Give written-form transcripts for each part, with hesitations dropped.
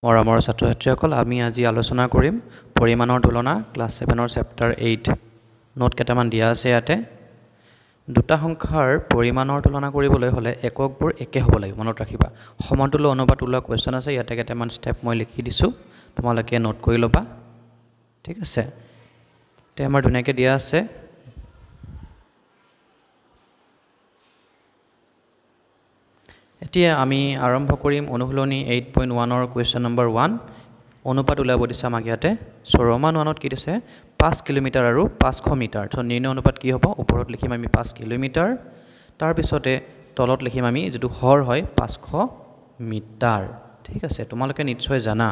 মৰমৰ ছাত্ৰ ছাত্ৰীসকল, আমি আজি আলোচনা কৰিম পৰিমাণৰ তুলনা ক্লাছ 7ৰ চেপ্টাৰ 8 নোট কেইটামান দিয়া আছে ইয়াতে। দুটা সংখ্যাৰ পৰিমাণৰ তুলনা কৰিবলৈ হ'লে এককবোৰ একে হ'ব লাগিব, মনত ৰাখিবা। সমতুল্য অনুপাত ওলোৱা কুৱেশ্যন আছে, ইয়াতে কেইটামান ষ্টেপ মই লিখি দিছোঁ, তোমালোকে নোট কৰি ল'বা, ঠিক আছে। এতিয়া আমাৰ ধুনীয়াকৈ দিয়া আছে। এতিয়া আমি আৰম্ভ কৰিম অনুশীলনী 8.1ৰ কুৱেশ্যন নম্বৰ 1। অনুপাত উলিয়াব দিছে আমাক ইয়াতে। চ' ৰোমান 1ত কি দিছে 5 কিলোমিটাৰ আৰু 500 মিটাৰ। চ' নিৰ্ণয় অনুপাত কি হ'ব, ওপৰত লিখিম আমি 5 কিলোমিটাৰ, তাৰপিছতে তলত লিখিম আমি যিটো হৰ হয় 500 মিটাৰ, ঠিক আছে। তোমালোকে নিশ্চয় জানা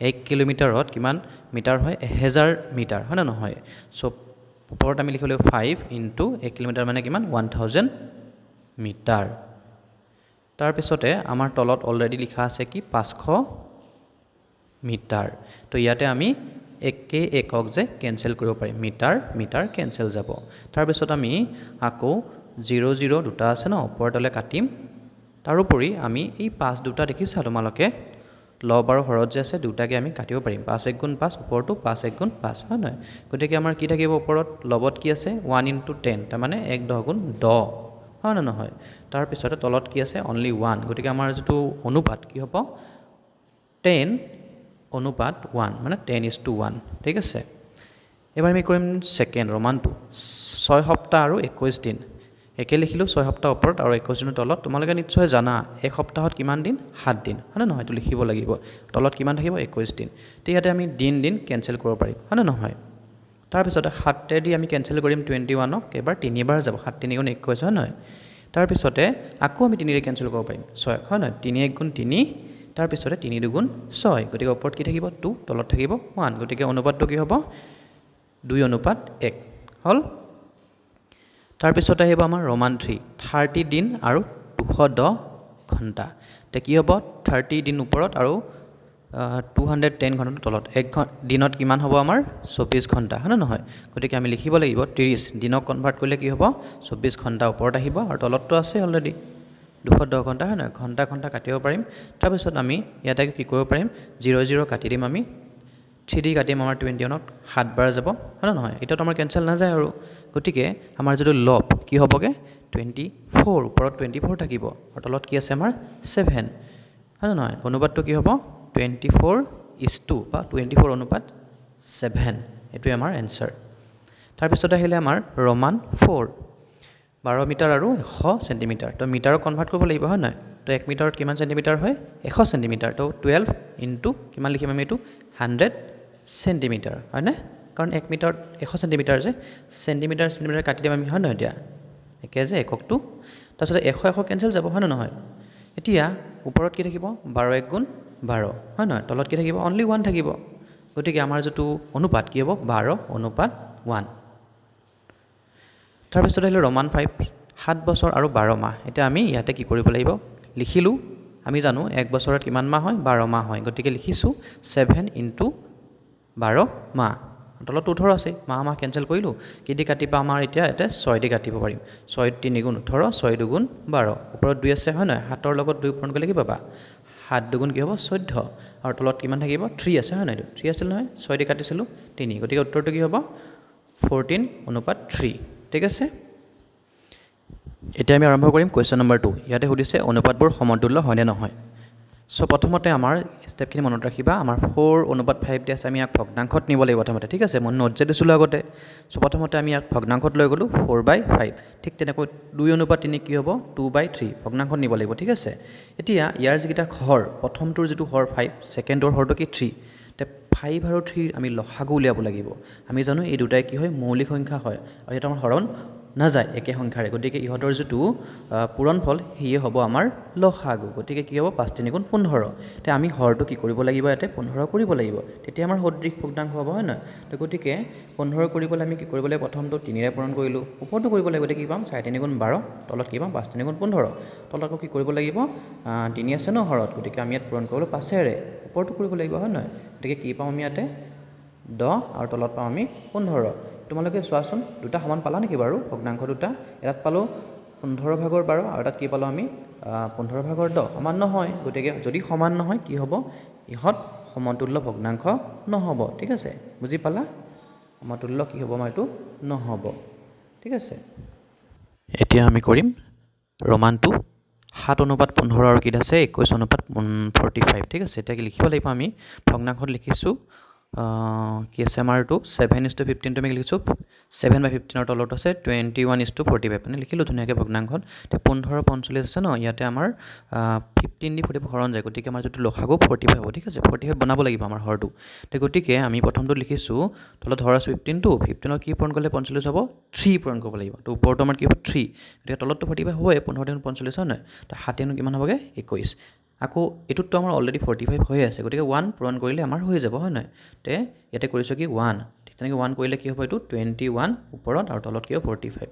1 কিলোমিটাৰত কিমান মিটাৰ হয়, 1000 মিটাৰ, হয় নে নহয়। চ' ওপৰত আমি লিখিলোঁ 5 ইনটু 1 কিলোমিটাৰ মানে কিমান 1000 মিটাৰ। তাৰপিছতে আমাৰ তলত অলৰেডি লিখা আছে কি 500 মিটাৰ। তো ইয়াতে আমি একে একক যে কেঞ্চেল কৰিব পাৰিম, মিটাৰ মিটাৰ কেঞ্চেল যাব। তাৰপিছত আমি আকৌ 0 0 দুটা আছে ন, ওপৰৰ তলে কাটিম। তাৰোপৰি আমি এই 5 দুটা দেখিছা তোমালোকে, লব আৰু হৰত যে আছে দুটাকে আমি কাটিব পাৰিম। 5 1 গুণ 5, ওপৰতো 5 1 গুণ 5, হয় নহয়। গতিকে আমাৰ কি থাকিব ওপৰত, লবত কি আছে 1 ইনটু 10, তাৰমানে 1 10 গুণ 10, হয় নে নহয়। তাৰপিছতে তলত কি আছে অনলি 1, গতিকে আমাৰ যিটো অনুপাত কি হ'ব 10 অনুপাত 1, মানে 10:1, ঠিক আছে। এবাৰ আমি কৰিম ছেকেণ্ড ৰোমান 2, 6 সপ্তাহ আৰু 21 দিন। একে লিখিলোঁ 6 সপ্তাহ ওপৰত আৰু 21 দিনৰ তলত। তোমালোকে নিশ্চয় জানা এক সপ্তাহত কিমান দিন, 7 দিন, হয় নে নহয়। এইটো লিখিব লাগিব, তলত কিমান থাকিব 21 দিন। তো ইয়াতে আমি দিন কেঞ্চেল কৰিব পাৰিম, হয় নে নহয়। তাৰপিছতে 7 আমি কেঞ্চেল কৰিম 21ক, এবাৰ 3বাৰ যাব, 7 3 গুণ 21, হয় নহয়। তাৰপিছতে আকৌ আমি 3ৰে কেঞ্চেল কৰিব পাৰিম 6, হয় নহয়। 3 1 গুণ 3, তাৰপিছতে 3 2 গুণ 6, গতিকে ওপৰত কি থাকিব 2, তলত থাকিব 1, গতিকে অনুপাতটো কি হ'ব 2:1 হ'ল। তাৰপিছতে আহিব আমাৰ ৰোমান 3, 30 দিন আৰু 210 ঘণ্টা। এতিয়া কি হ'ব 30 দিন ওপৰত আৰু 210 ঘণ্টাটো তলত। এক দিনত কিমান হ'ব আমাৰ 24 ঘণ্টা, হয় নে নহয়। গতিকে আমি লিখিব লাগিব 30 দিনক কনভাৰ্ট কৰিলে কি হ'ব 24 ঘণ্টা ওপৰত আহিব, আৰু তলতটো আছে অলৰেডি 210 ঘণ্টা, হয় নহয়। ঘণ্টা ঘণ্টা কাটিব পাৰিম। তাৰপিছত আমি ইয়াতে কি কৰিব পাৰিম 0 0 কাটি দিম আমি, 3 কাটিম আমাৰ 21ক, 7 বাৰ যাব, হয় নে নহয়। এতিয়াতো আমাৰ কেঞ্চেল নাযায় আৰু, গতিকে আমাৰ যিটো লব কি হ'বগৈ 24, ওপৰত 24 থাকিব আৰু তলত কি আছে আমাৰ 7, হয় নে নহয়। অনুপাতটো কি হ'ব 24:2 বা 24 অনুপাত 7, এইটোৱে আমাৰ এনচাৰ। তাৰপিছত আহিলে আমাৰ ৰোমান 4, 12 মিটাৰ আৰু 100 চেণ্টিমিটাৰ। তো মিটাৰত কনভাৰ্ট কৰিব লাগিব, হয় নহয়। তো 1 মিটাৰত কিমান চেণ্টিমিটাৰ হয় 100 চেণ্টিমিটাৰ। তো 12 ইনটু কিমান লিখিম আমি এইটো 100 চেণ্টিমিটাৰ, হয়নে। কাৰণ 1 মিটাৰত 100 চেণ্টিমিটাৰ যে, চেণ্টিমিটাৰ কাটি দিম আমি, হয় নহয়। এতিয়া একে যে এককটো, তাৰপিছতে 100 কেঞ্চেল যাব, হয় নে নহয়। এতিয়া ওপৰত কি থাকিব 12 1 গুণ 12, হয় নহয়। তলত কি থাকিব অনলি 1 থাকিব, গতিকে আমাৰ যিটো অনুপাত কি হ'ব 12:1। তাৰপিছত আহিলে ৰোমান 5, 7 বছৰ আৰু 12 মাহ। এতিয়া আমি ইয়াতে কি কৰিব লাগিব, লিখিলোঁ আমি জানো 1 বছৰত কিমান মাহ হয় 12 মাহ হয়, গতিকে লিখিছোঁ 7 ইনটু 12 মাহ। তলত 18 আছে, মাহ কেঞ্চেল কৰিলোঁ, কি দি কাটিব আমাৰ এতিয়া ইয়াতে 6 দি কাটিব পাৰিম। 6 3 গুণ 18, 6 2 গুণ 12, ওপৰত 2 আছে, হয় নহয়। 7ৰ লগত 2 পূৰণ কৰিলে কি পাবা 7 2 গুণ কি হ'ব 14, আৰু তলত কিমান থাকিব 3 আছে, হয় নহয়। 3 আছিল নহয়, 6 দি কাটিছিলোঁ 3, গতিকে উত্তৰটো কি হ'ব 14:3, ঠিক আছে। এতিয়া আমি আৰম্ভ কৰিম কুৱেশ্যন নম্বৰ 2। ইয়াতে সুধিছে অনুপাতবোৰ সমতুল্য হয়নে নহয়। চ' প্ৰথমতে আমাৰ ষ্টেপখিনি মনত ৰাখিবা। আমাৰ 4:5 দি আছে, আমি ইয়াক ভগ্নাংশত নিব লাগিব প্ৰথমতে, ঠিক আছে। মই নোট যে দিছিলোঁ আগতে। চ' প্ৰথমতে আমি ইয়াক ভগ্নাংশত লৈ গ'লোঁ 4/5, ঠিক তেনেকৈ 2:3 কি হ'ব 2/3, ভগ্নাংশত নিব লাগিব, ঠিক আছে। এতিয়া ইয়াৰ যিকেইটা হৰ, প্ৰথমটোৰ যিটো হৰ 5, ছেকেণ্ডৰ হৰটো কি 3, তে 5 আৰু 3 আমি লসাগু উলিয়াব লাগিব। আমি জানো এই দুটাই কি হয় মৌলিক সংখ্যা হয়, আৰু সেইটো আমাৰ হৰণ নাযায় একে সংখ্যাৰে, গতিকে ইহঁতৰ যিটো পূৰণফল সেয়ে হ'ব আমাৰ লসাগু। গতিকে কি হ'ব 5 3 গুণ 15। এতিয়া আমি হৰটো কি কৰিব লাগিব, ইয়াতে 15 কৰিব লাগিব, তেতিয়া আমাৰ সদৃশ ভগ্নাংশ হ'ব, হয় নহয়। তো গতিকে 15 কৰিবলৈ আমি কি কৰিব লাগিব, প্ৰথমটো 3ৰে পূৰণ কৰিলোঁ, ওপৰতো কৰিব লাগিব, গতিকে কি পাম 4 3 গুণ 12, তলত কি পাম 5 3 গুণ 15, তলত আকৌ কি কৰিব লাগিব 3 আছে ন হৰত, গতিকে আমি ইয়াত পূৰণ কৰিবলৈ 5ৰে, ওপৰতো কৰিব লাগিব, হয় নহয়। গতিকে কি পাম আমি ইয়াতে 10, আৰু তলত পাম আমি 15। তোমালোকে চোৱাচোন দুটা সমান পালা নেকি বাৰু, ভগ্নাংশ দুটা। এটাত পালোঁ 15/12, আৰু এটাত কি পালোঁ আমি 15/10, সমান নহয়। গতিকে যদি সমান নহয় কি হ'ব, ইহঁত সমতুল্য ভগ্নাংশ নহ'ব ঠিক আছে বুজি পালা সমতুল্য কি হ'ব আমাৰ এইটো নহ'ব ঠিক আছে এতিয়া আমি কৰিম ৰোমান 2 7:15 আৰু কিত আছে 21:45 ঠিক আছে এতিয়া কি লিখিব লাগিব আমি ভগ্নাংশত লিখিছোঁ কি আছে আমাৰ এইটো 7:15 আমি লিখিছোঁ 7/15 তলত আছে 21:45 মানে লিখিলোঁ ধুনীয়াকৈ ভগ্নাংশত এতিয়া 15:45 আছে ন ইয়াতে আমাৰ 15 দি 45 হৰণ যায় গতিকে আমাৰ যিটো লসাগু 45 হ'ব ঠিক আছে 45 বনাব লাগিব আমাৰ হৰটো গতিকে আমি প্ৰথমটো লিখিছোঁ তলত হৰ আছে 15টো 15ত কি পূৰণ কৰিলে 45 হ'ব 3 পূৰণ কৰিব লাগিব তো ওপৰটো আমাৰ কি হ'ব 3 গতিকে তলতটো 45 হ'বই 15 45 হয় নহয় তো 7 কিমান হ'বগৈ 21 আকৌ এইটোতো আমাৰ অলৰেডি 45 হৈ আছে গতিকে 1 পূৰণ কৰিলে আমাৰ হৈ যাব হয় নহয় তে ইয়াতে কৰিছোঁ কি 1 ঠিক তেনেকৈ 1 কৰিলে কি হ'ব এইটো 21 ওপৰত আৰু তলত কি হ'ব 45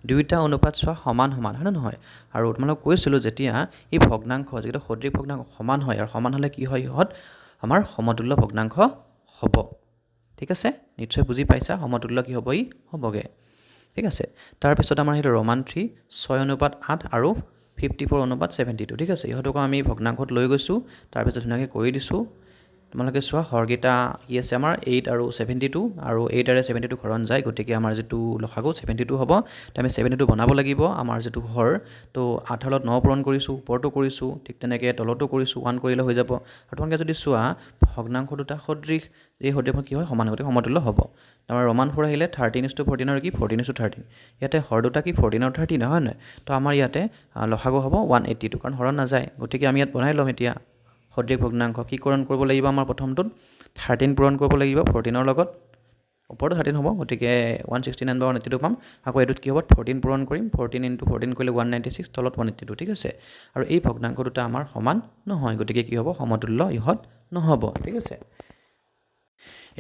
দুইটা অনুপাত চোৱা সমান সমান হয় নহয় আৰু তোমালোকক কৈছিলোঁ যেতিয়া এই ভগ্নাংশ যিটো সদৃশ ভগ্নাংশ সমান হয় আৰু সমান হ'লে কি হয় ইহঁত আমাৰ সমতুল্য ভগ্নাংশ হ'ব ঠিক আছে নিশ্চয় বুজি পাইছা সমতুল্য কি হ'ব ই হ'বগে ঠিক আছে তাৰপিছত আমাৰ সেইটো ৰোমান 3 6:8 আৰু 54:72 ঠিক আছে ইহঁতকো আমি ভগ্নাংশত লৈ গৈছোঁ তাৰপিছত ধুনীয়াকৈ কৰি দিছোঁ তোমালোকে চোৱা হৰকেইটা কি আছে আমাৰ 8 আৰু 72 আৰু 8 আৰু 72 হৰণ যায় গতিকে আমাৰ যিটো লসাগু 72 হ'ব তো আমি 72 বনাব লাগিব আমাৰ যিটো হৰ তো 8 ত 9 পূৰণ কৰিছোঁ ওপৰতো কৰিছোঁ ঠিক তেনেকৈ তলতো কৰিছোঁ 1 কৰিলে হৈ যাব আৰু তোমালোকে যদি চোৱা ভগ্নাংশ দুটা সদৃশ এই সদৃশ কি হয় সমান গতিকে সমতুল্য হ'ব আমাৰ ৰোমান 4 আহিলে 13:14 আৰু কি 14:13 ইয়াতে হৰ দুটা কি 14 আৰু 13 নহয় নহয় তো আমাৰ ইয়াতে লসাগু হ'ব 182 কাৰণ হৰণ নাযায় গতিকে আমি ইয়াত বনাই ল'ম এতিয়া সদৃশ ভগ্নাংশ কি পূৰণ কৰিব লাগিব আমাৰ প্ৰথমটোত 13 পূৰণ কৰিব লাগিব 14ৰ লগত ওপৰতো 13 হ'ব গতিকে 169 বা 182 পাম আকৌ এইটোত কি হ'ব 14 পূৰণ কৰিম 14 × 14 কৰিলে 196 তলত 182 ঠিক আছে আৰু এই ভগ্নাংশ দুটা আমাৰ সমান নহয় গতিকে কি হ'ব সমতুল্য ইহঁত নহ'ব ঠিক আছে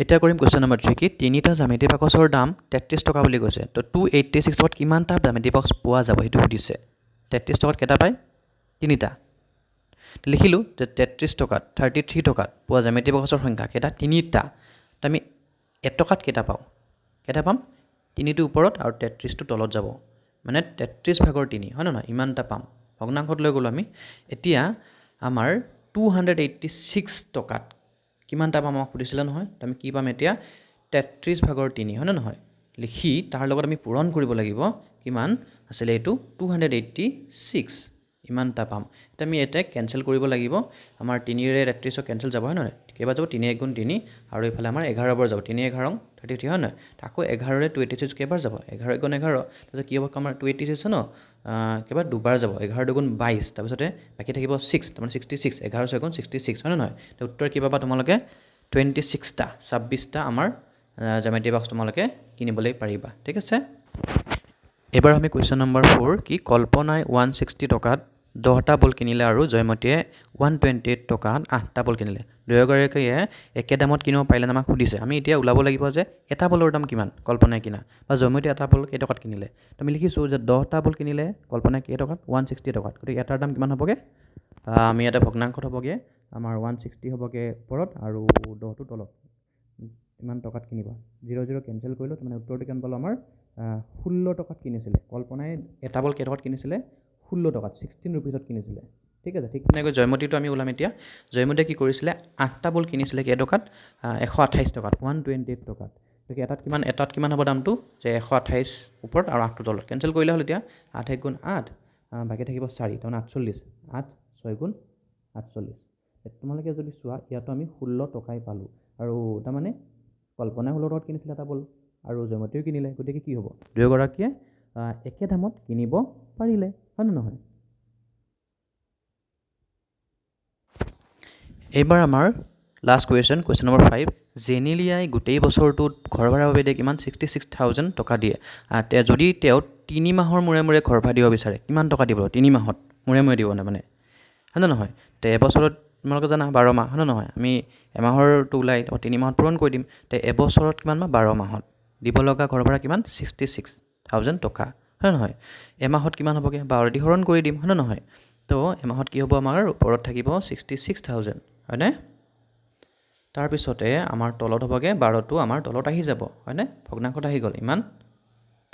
এতিয়া কৰিম কুৱেশ্যন নম্বৰ 3 কি তিনিটা জ্যামিতি বাকচৰ দাম 33 টকা বুলি কৈছে তো 286 টকাত কিমানটা জ্যামিতি বাকচ পোৱা যাব সেইটো সুধিছে 33 টকাত কেইটা পায় তিনিটা লিখিলোঁ যে 33 টকাত 33 টকাত পোৱা জ্যামিতি বাকচৰ সংখ্যা কেইটা তিনিটা তো আমি 1 টকাত কেইটা পাওঁ কেইটা পাম তিনিটো ওপৰত আৰু 33টো তলত যাব মানে 33/3 হয় নহয় ইমানটা পাম ভগ্নাংশত লৈ গ'লোঁ আমি এতিয়া আমাৰ 286 টকাত কিমানটা পাম আমাক সুধিছিলে নহয় তো আমি কি পাম এতিয়া 33/3 হয় নহয় লিখি তাৰ লগত আমি পূৰণ কৰিব লাগিব কিমান আছিলে এইটো 286 ইমানটা পাম এতিয়া আমি এটা কেনচেল কৰিব লাগিব আমাৰ 3ৰে 33 কেনচেল যাব হয় নহয় কেইবাৰ যাব 3 × 3 আৰু এইফালে আমাৰ 11 বাৰ যাব 3 × 11 33 হয় নহয় আকৌ 11ৰে 286 কেইবাৰ যাব 11 × 11 তাৰপিছত কি হ'ব আমাৰ 286 আছে ন কেইবাৰ দুবাৰ যাব 11 × 2 = 22 তাৰপিছতে বাকী থাকিব 6 তাৰমানে 66 11 × 6 = 66 হয় নহয় তো উত্তৰ কি পাবা তোমালোকে 26টা 26টা আমাৰ জ্যামিতি বাক্স তোমালোকে কিনিবলৈ পাৰিবা ঠিক আছে এবাৰ আমি কুৱেশ্যন নম্বৰ 4 কি কল্পনাই 160 টকাত 10টা বল কিনিলে আৰু জয়মতীয়ে 128 টকাত 8টা বল কিনিলে দুয়োগৰাকীয়ে একে দামত কিনিব পাৰিলে আমাক সুধিছে আমি এতিয়া ওলাব লাগিব যে এটা বলৰ দাম কিমান কল্পনাই কিনা বা জয়মতীয়ে এটা বল কেই টকাত কিনিলে তো আমি লিখিছোঁ যে 10টা বল কিনিলে কল্পনাই কেই টকাত 160 টকাত গতিকে এটাৰ দাম কিমান হ'বগৈ আমি ইয়াতে ভগ্নাংশত হ'বগৈ আমাৰ 160 হ'বগৈ ওপৰত আৰু 10টো তলত ইমান টকাত কিনিবা 0 কেনচেল কৰিলোঁ তাৰমানে উত্তৰটো কিমান পালোঁ আমাৰ 16 টকাত কিনিছিলে কল্পনাই এটা বল কেই টকাত কিনিছিলে 16 টকাত 16 ৰুপিজত কিনিছিলে ঠিক আছে ঠিক তেনেকৈ জয়মতীটো আমি ওলাম এতিয়া জয়মতীয়ে কি কৰিছিলে 8টা বল কিনিছিলে কেই টকাত 128 টকাত 128 টকাত গতিকে এটাত কিমান হ'ব দামটো যে 128 ওপৰত আৰু 8টো তলত কেনচেল কৰিলে হ'ল এতিয়া 8 × 8 বাকী থাকিব 4 তাৰমানে 48 8 6 × 48 তোমালোকে যদি চোৱা ইয়াতো আমি 16 টকাই পালোঁ আৰু তাৰমানে কল্পনাই 16 টকাত কিনিছিলে এটা বল আৰু জয়মতীয়েও কিনিলে গতিকে কি হ'ব দুয়োগৰাকীয়ে একে দামত কিনিব পাৰিলে হয় নে নহয় এইবাৰ আমাৰ লাষ্ট কুৱেশ্যন নম্বৰ 5 জেনেলিয়াই গোটেই বছৰটোত ঘৰ ভাড়াৰ বাবে দিয়ে কিমান 66,000 টকা দিয়ে যদি তেওঁ 3 মাহৰ মূৰে মূৰে ঘৰ ভাড়া দিব বিচাৰে কিমান টকা দিব 3 মাহত মূৰে মূৰে দিব মানে হয় নে নহয় তে এবছৰত তোমালোকে জানা 12 মাহ হয় নে নহয় আমি এমাহৰটো ওলাই 3 মাহত পূৰণ কৰি দিম তে এবছৰত কিমান মাহ 12 মাহত দিব লগা ঘৰ ভাড়া কিমান 66,000 টকা হয় নহয় এমাহত কিমান হ'বগৈ 12 দি হৰণ কৰি দিম হয় নে নহয় তো এমাহত কি হ'ব আমাৰ ওপৰত থাকিব 66,000 হয়নে তাৰপিছতে আমাৰ তলত হ'বগৈ 12টো আমাৰ তলত আহি যাব হয়নে ভগ্নাংশত আহি গ'ল ইমান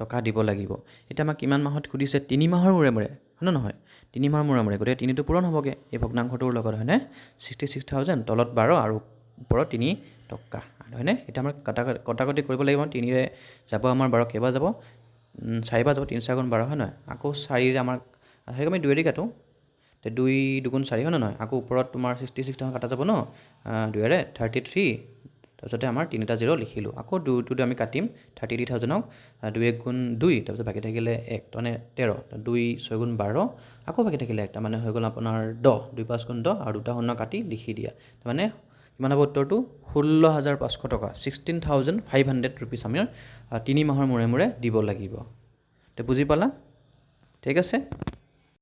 টকা দিব লাগিব এতিয়া আমাক কিমান মাহত সুধিছে 3 মাহৰ মূৰে মূৰে হয় নে নহয় 3 মাহৰ মূৰে মূৰে গতিকে 3টো পূৰণ হ'বগৈ এই ভগ্নাংশটোৰ লগত হয়নে 66,000 তলত 12 আৰু ওপৰত 3 টকা হয়নে এতিয়া আমাৰ কটাকটি কৰিব লাগিব 3ৰে যাব আমাৰ 12 কেইবাৰ যাব 4 বাৰ যাব 3 4 গুণ 12 হয় নহয় আকৌ 4ৰে আমাৰ হেৰি আমি 2 দি কাটো তে 2 2 4 হয় নহয় আকৌ ওপৰত তোমাৰ 66 টকা কাটা যাব ন 2ৰে 33 তাৰপিছতে আমাৰ 3টা 0 লিখিলোঁ আকৌ 2টো আমি কাটিম 33,000ক 2 1 গুণ 2 তাৰপিছত বাকী থাকিলে 1 মানে 13 2 6 গুণ 12 আকৌ বাকী থাকিলে একটা মানে হৈ গ'ল আপোনাৰ 10 2 5 গুণ 10 আৰু 2টা শূন্য কাটি লিখি দিয়া মানে কিমান হ'ব উত্তৰটো 16,500 টকা 16,500 ৰুপিজ আমি 3 মাহৰ মূৰে মূৰে দিব লাগিব তে বুজি পালা ঠিক আছে